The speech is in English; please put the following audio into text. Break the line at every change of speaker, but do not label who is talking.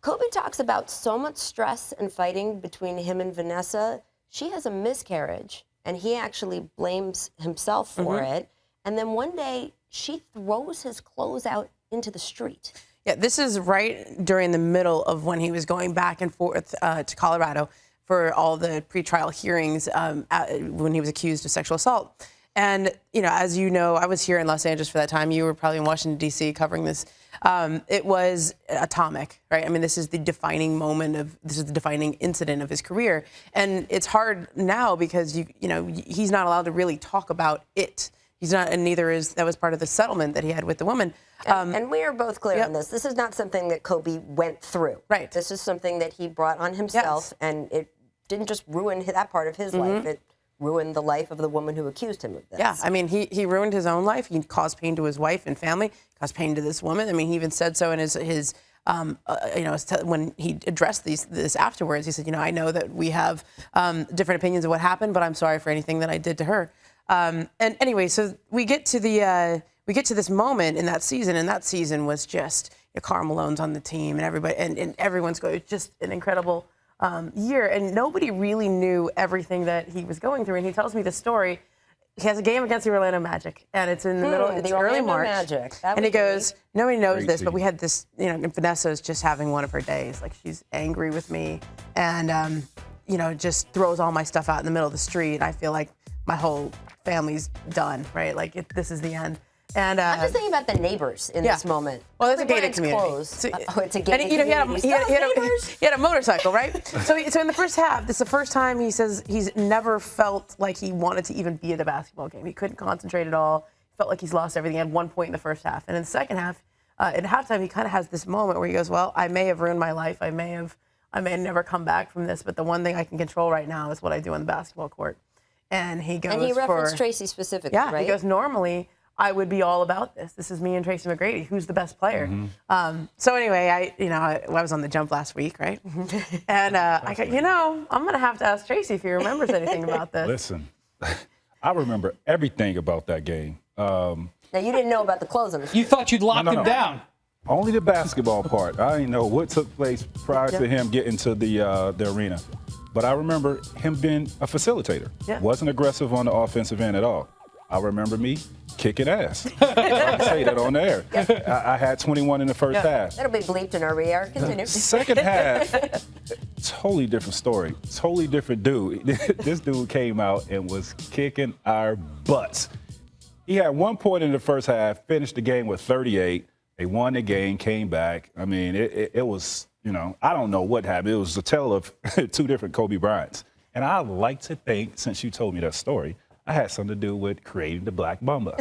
Kobe talks about so much stress and fighting between him and Vanessa. She has a miscarriage, and he actually blames himself for it. And then one day, she throws his clothes out into the street.
Yeah, this is right during the middle of when he was going back and forth to Colorado for all the pretrial hearings when he was accused of sexual assault. And, as you know, I was here in Los Angeles for that time. You were probably in Washington, D.C. covering this. It was atomic, right? I mean, this is the defining incident of his career. And it's hard now because, he's not allowed to really talk about it. He's not, and that was part of the settlement that he had with the woman.
And we are both clear on this. This is not something that Kobe went through.
Right.
This is something that he brought on himself, and it didn't just ruin that part of his life. It ruined the life of the woman who accused him of this.
Yeah, I mean, he ruined his own life. He caused pain to his wife and family, caused pain to this woman. I mean, he even said so in his when he addressed this afterwards. He said, I know that we have different opinions of what happened, but I'm sorry for anything that I did to her. And anyway, so we get to this moment in that season, and that season was just Karl Malone's on the team, and everybody and everyone's going. It's just an incredible year, and nobody really knew everything that he was going through. And he tells me the story. He has a game against the Orlando Magic, and it's in the middle. It's early March,
Magic.
And he goes, "Nobody knows this, but we had this. Vanessa's just having one of her days. Like, she's angry with me, and just throws all my stuff out in the middle of the street. I feel like my whole family's done, right? Like, this is the end." And
I'm just thinking about the neighbors in this moment.
Well, it's a gated community.
So, it's a gated community.
He had a motorcycle, right? so in the first half, this is the first time he says he's never felt like he wanted to even be at a basketball game. He couldn't concentrate at all. Felt like he's lost everything at one point in the first half. And in the second half, at halftime, he kind of has this moment where he goes, well, I may have ruined my life. I may have never come back from this. But the one thing I can control right now is what I do on the basketball court. And he goes
And he referenced Tracy specifically, right?
He goes, normally, I would be all about this. This is me and Tracy McGrady. Who's the best player? So anyway, I was on the jump last week, right? And I go, I'm going to have to ask Tracy if he remembers anything about this.
Listen, I remember everything about that game.
Now, you didn't know about the clothes on the street.
You thought you'd locked him down.
Only the basketball part. I didn't know what took place prior to him getting to the arena. But I remember him being a facilitator. Wasn't aggressive on the offensive end at all. I remember me kicking ass. I say that on the air. I had 21 in the first half.
That'll be bleeped in our re-air. Continue.
Second half, totally different story. Totally different dude. This dude came out and was kicking our butts. He had 1 point in the first half, finished the game with 38. They won the game, came back. I mean, it was, I don't know what happened. It was a tale of two different Kobe Bryants. And I like to think, since you told me that story, I had something to do with creating the Black Mamba.